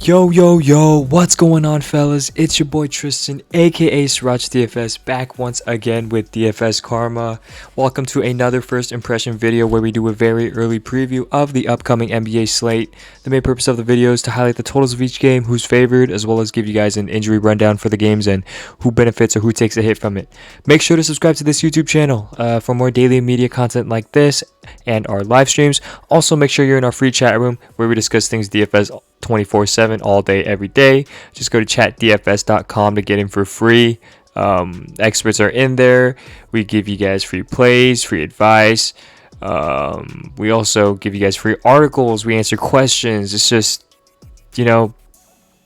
Yo, what's going on, fellas? It's your boy Tristan, aka SrirachaDFS, back once again with DFS Karma. Welcome to another first impression video where we do a very early preview of the upcoming NBA slate. The main purpose of the video is to highlight the totals of each game, who's favored, as well as give you guys an injury rundown for the games and who benefits or who takes a hit from it. Make sure to subscribe to this YouTube channel for more daily media content like this and our live streams. Also, make sure you're in our free chat room where we discuss things DFS 24/7 all day every day. Just go to chatdfs.com to get in for free. Experts are in there. We give you guys free plays, free advice. We also give you guys free articles. We answer questions. It's just,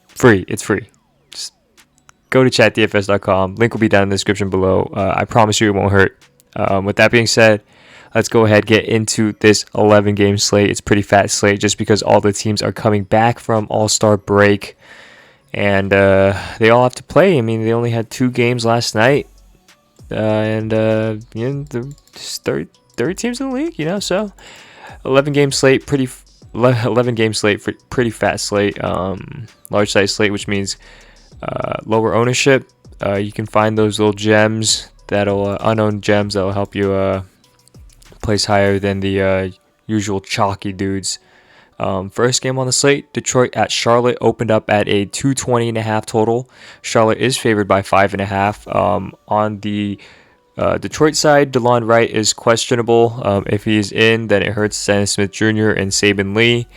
free. It's free. Just go to chatdfs.com. Link will be down in the description below. I promise you it won't hurt. With that being said, let's go ahead and get into this 11-game slate. It's a pretty fat slate just because all the teams are coming back from All-Star break. And they all have to play. I mean, they only had 2 games last night. There's 30 teams in the league, so 11-game slate, pretty fat slate. Large size slate, which means lower ownership. You can find those little gems, unowned gems that'll help you place higher than the usual chalky dudes. First game on the slate, Detroit at Charlotte opened up at a 220.5 total. Charlotte is favored by 5.5. On the Detroit side, DeLon Wright is questionable. If he's in, then it hurts Dennis Smith Jr. and Saban Lee.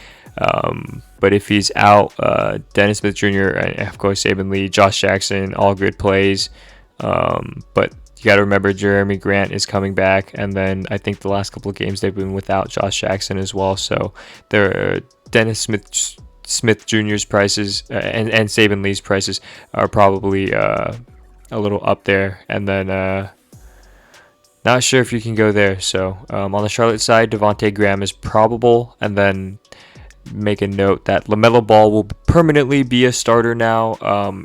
But if he's out, Dennis Smith Jr. and of course Saban Lee, Josh Jackson, all good plays. But you got to remember Jeremy Grant is coming back, and then I think the last couple of games they've been without Josh Jackson as well. So Dennis Smith Jr.'s prices and Saban Lee's prices are probably a little up there, and then not sure if you can go there. So on the Charlotte side, Devontae Graham is probable, and then make a note that LaMelo Ball will permanently be a starter now.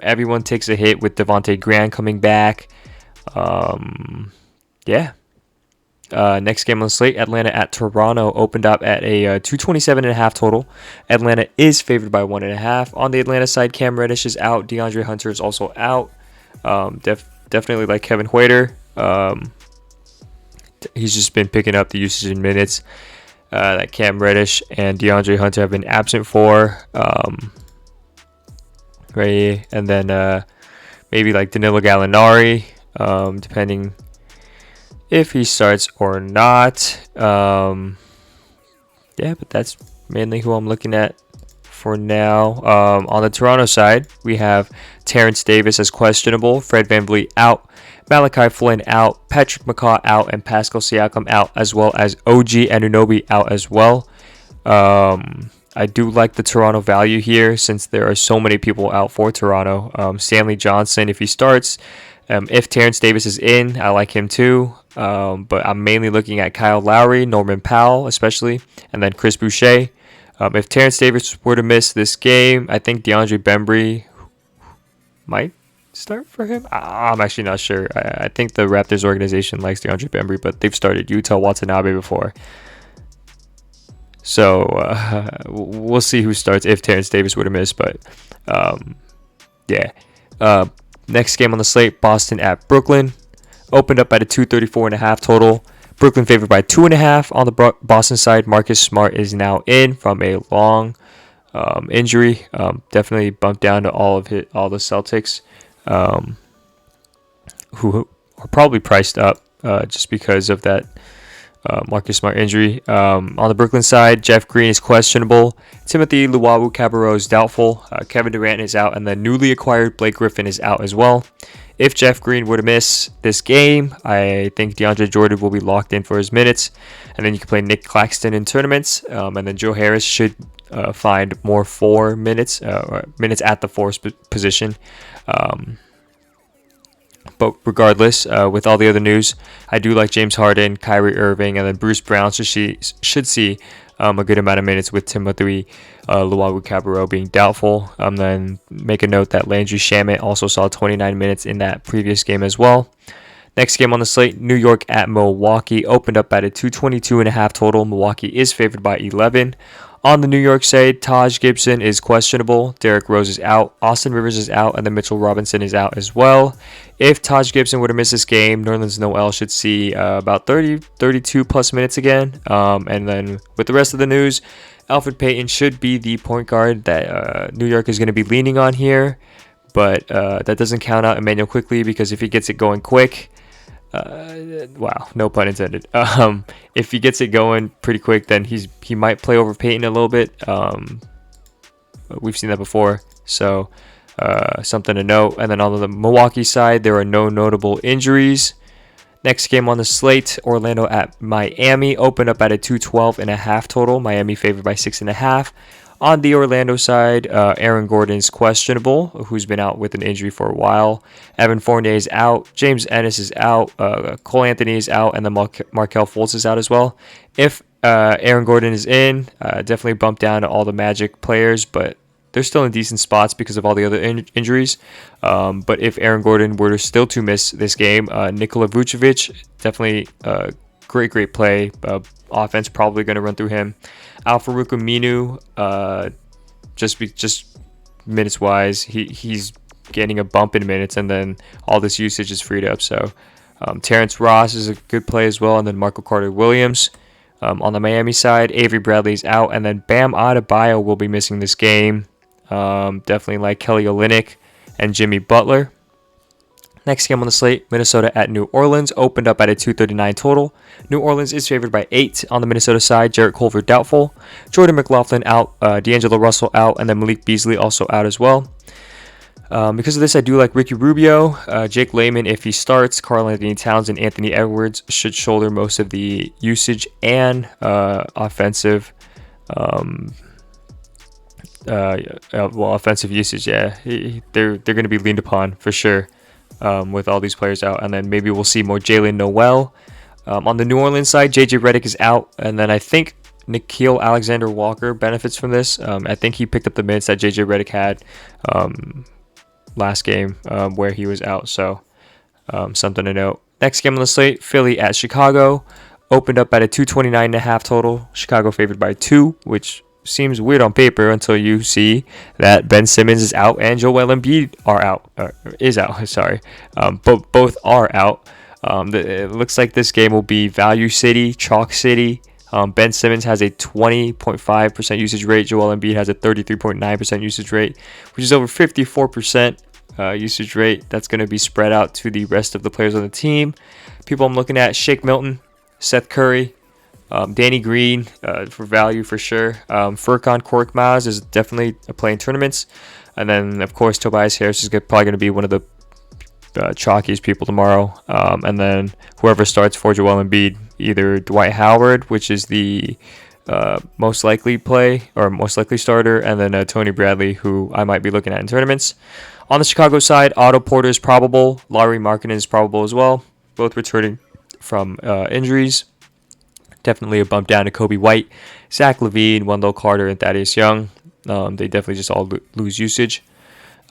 Everyone takes a hit with Devontae Graham coming back. Next game on the slate, Atlanta at Toronto opened up at a 227.5 total. Atlanta is favored by 1.5. On the Atlanta side, Cam Reddish is out. DeAndre Hunter is also out. Definitely like Kevin Huerter. He's just been picking up the usage in minutes that Cam Reddish and DeAndre Hunter have been absent for. Right, and then maybe like Danilo Gallinari. Depending if he starts or not. But that's mainly who I'm looking at for now. On the Toronto side, we have Terrence Davis as questionable, Fred VanVleet out, Malachi Flynn out, Patrick McCaw out, and Pascal Siakam out, as well as OG Anunoby out as well. I do like the Toronto value here since there are so many people out for Toronto. Stanley Johnson, if he starts. If Terrence Davis is in, I like him too. But I'm mainly looking at Kyle Lowry, Norman Powell especially, and then Chris Boucher. If Terrence Davis were to miss this game, I think DeAndre Bembry might start for him. I'm actually not sure. I think the Raptors organization likes DeAndre Bembry, but they've started Yuta Watanabe before. So we'll see who starts if Terrence Davis were to miss. But next game on the slate, Boston at Brooklyn. Opened up at a 234.5 total. Brooklyn favored by 2.5. On the Boston side, Marcus Smart is now in from a long injury. Definitely bumped down to all the Celtics, who are probably priced up just because of that Marcus Smart injury. On the Brooklyn side, Jeff Green is questionable. Timothy Luwawu-Cabarrot is doubtful. Kevin Durant is out, and the newly acquired Blake Griffin is out as well. If Jeff Green were to miss this game, I think DeAndre Jordan will be locked in for his minutes. And then you can play Nick Claxton in tournaments. And then Joe Harris should find more 4 minutes, minutes at the 4 position. But regardless, with all the other news, I do like James Harden, Kyrie Irving, and then Bruce Brown should see a good amount of minutes with Timothy Luwawu-Cabarrot being doubtful. Then make a note that Landry Shamet also saw 29 minutes in that previous game as well. Next game on the slate, New York at Milwaukee opened up at a 222.5 total. Milwaukee is favored by 11. On the New York side, Taj Gibson is questionable. Derrick Rose is out. Austin Rivers is out. And then Mitchell Robinson is out as well. If Taj Gibson were to miss this game, Nerlens Noel should see about 32 plus minutes again. And then with the rest of the news, Alfred Payton should be the point guard that New York is going to be leaning on here. But that doesn't count out Emmanuel Quickley, because if he gets it going quick, wow, no pun intended. If he gets it going pretty quick, then he might play over Payton a little bit. We've seen that before, so something to note. And then on the Milwaukee side, there are no notable injuries. Next game on the slate, Orlando at Miami, opened up at a 212.5 total. Miami favored by 6.5. On the Orlando side, Aaron Gordon is questionable, who's been out with an injury for a while. Evan Fournier is out. James Ennis is out. Cole Anthony is out. And then Markelle Fultz is out as well. If Aaron Gordon is in, definitely bump down to all the Magic players, but they're still in decent spots because of all the other injuries. But if Aaron Gordon were still to miss this game, Nikola Vucevic, definitely great play. Offense probably going to run through him. Al-Farouq Aminu, just minutes wise, he's getting a bump in minutes, and then all this usage is freed up. So Terrence Ross is a good play as well, and then Marco Carter Williams. On the Miami side, Avery Bradley is out, and then Bam Adebayo will be missing this game. Definitely like Kelly Olynyk and Jimmy Butler. Next game on the slate, Minnesota at New Orleans, opened up at a 239 total. New Orleans is favored by 8 on the Minnesota side. Jarrett Culver doubtful. Jordan McLaughlin out. D'Angelo Russell out. And then Malik Beasley also out as well. Because of this, I do like Ricky Rubio. Jake Layman, if he starts. Karl-Anthony Towns and Anthony Edwards should shoulder most of the usage and offensive offensive usage. Yeah, they're going to be leaned upon for sure. With all these players out, and then maybe we'll see more Jalen Noel. On the New Orleans side, JJ Redick is out, and then I think Nickeil Alexander-Walker benefits from this. I think he picked up the minutes that JJ Redick had last game where he was out, so something to note. Next game on the slate, Philly at Chicago, opened up at a 229.5 total. Chicago favored by 2, which seems weird on paper until you see that Ben Simmons is out and Joel Embiid is out. Sorry, both are out. It looks like this game will be value city, chalk city. Ben Simmons has a 20.5% usage rate. Joel Embiid has a 33.9% usage rate, which is over 54% usage rate. That's going to be spread out to the rest of the players on the team. People I'm looking at: Shake Milton, Seth Curry, Danny Green for value for sure. Furkan Korkmaz is definitely a play in tournaments. And then, of course, Tobias Harris is probably going to be one of the chalkiest people tomorrow. And then whoever starts for Joel Embiid, either Dwight Howard, which is the most likely play or most likely starter, and then Tony Bradley, who I might be looking at in tournaments. On the Chicago side, Otto Porter is probable. Lauri Markkanen is probable as well, both returning from injuries. Definitely a bump down to Kobe White, Zach LaVine, Wendell Carter, and Thaddeus Young. They definitely just all lose usage.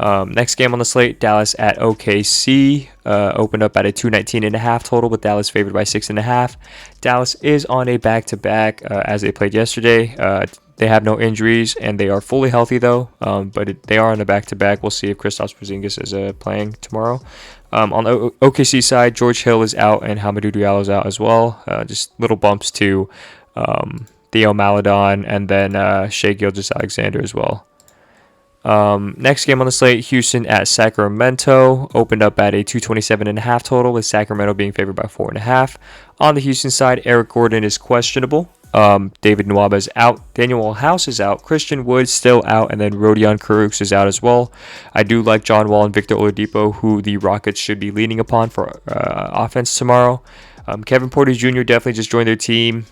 Next game on the slate, Dallas at OKC. Opened up at a 219.5 total, with Dallas favored by 6.5. Dallas is on a back-to-back as they played yesterday. They have no injuries, and they are fully healthy, though. But they are on a back-to-back. We'll see if Kristaps Porzingis is playing tomorrow. On the OKC side, George Hill is out, and Hamidou Diallo is out as well. Just little bumps to Theo Maledon, and then Shai Gilgeous-Alexander as well. Next game on the slate, Houston at Sacramento, opened up at a 227.5 total, with Sacramento being favored by 4.5. On the Houston side, Eric Gordon is questionable. David Nwaba is out. Daniel House is out. Christian Wood still out, and then Rodion Kurucs is out as well. I do like John Wall and Victor Oladipo, who the Rockets should be leaning upon for offense tomorrow. Kevin Porter Jr. definitely just joined their team.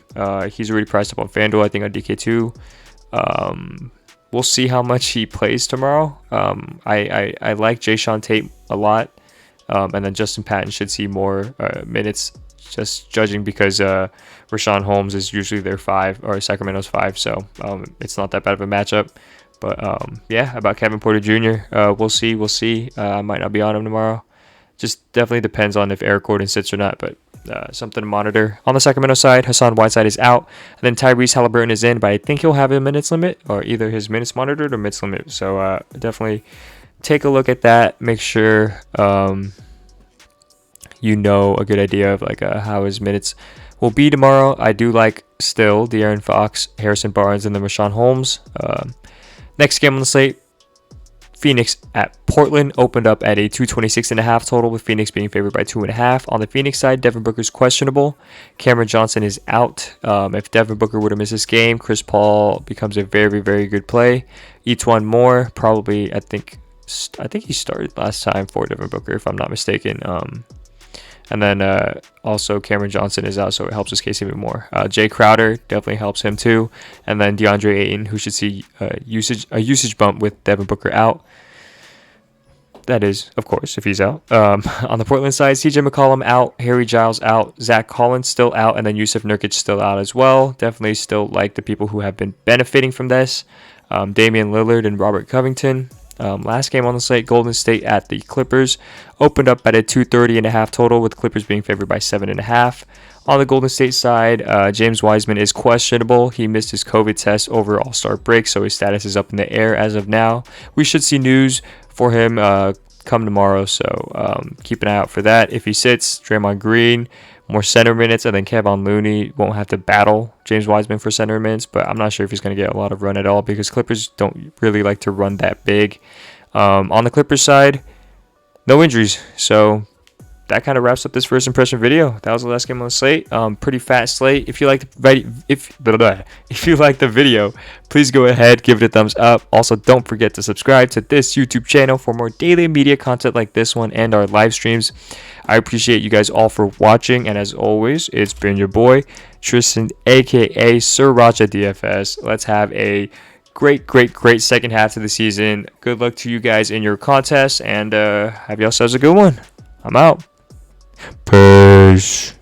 He's already priced up on FanDuel, I think on DK2. We'll see how much he plays tomorrow. I like Jayshawn Tate a lot. And then Justin Patton should see more minutes, just judging because Rashawn Holmes is usually their 5, or Sacramento's 5. So it's not that bad of a matchup. But yeah, about Kevin Porter Jr., we'll see. I might not be on him tomorrow. Just definitely depends on if Eric Gordon sits or not. But something to monitor. On the Sacramento side, Hassan Whiteside is out, and then Tyrese Halliburton is in, but I think he'll have a minutes limit, or either his minutes monitored or minutes limit. So definitely take a look at that. Make sure you know a good idea of like how his minutes will be tomorrow. I do like still De'Aaron Fox, Harrison Barnes, and then Rashawn Holmes. Next game on the slate, Phoenix at Portland opened up at a 226.5 total, with Phoenix being favored by 2.5. On the Phoenix side, Devin Booker's questionable. Cameron Johnson is out. If Devin Booker were to miss this game, Chris Paul becomes a very, very good play. Etuan Moore, probably, I think he started last time for Devin Booker, if I'm not mistaken. And then also Cameron Johnson is out, so it helps his case even more. Jay Crowder definitely helps him too. And then DeAndre Ayton, who should see a usage bump with Devin Booker out. That is, of course, if he's out. On the Portland side, CJ McCollum out, Harry Giles out, Zach Collins still out, and then Yusuf Nurkic still out as well. Definitely still like the people who have been benefiting from this. Damian Lillard and Robert Covington. Last game on the slate, Golden State at the Clippers opened up at a 230.5 total, with Clippers being favored by 7.5. On the Golden State side, James Wiseman is questionable. He missed his COVID test over All-Star break, so his status is up in the air as of now. We should see news for him come tomorrow, so keep an eye out for that. If he sits, Draymond Green, more center minutes, and then Kevon Looney won't have to battle James Wiseman for center minutes, but I'm not sure if he's going to get a lot of run at all, because Clippers don't really like to run that big. On the Clippers side, no injuries, so that kind of wraps up this first impression video. That was the last game on the slate. Pretty fat slate. If you like the video, please go ahead, give it a thumbs up. Also, don't forget to subscribe to this YouTube channel for more daily media content like this one and our live streams. I appreciate you guys all for watching, and as always, it's been your boy Tristan, aka SrirachaDFS. Let's have a great second half to the season. Good luck to you guys in your contests, and have yourselves a good one. I'm out. Peace.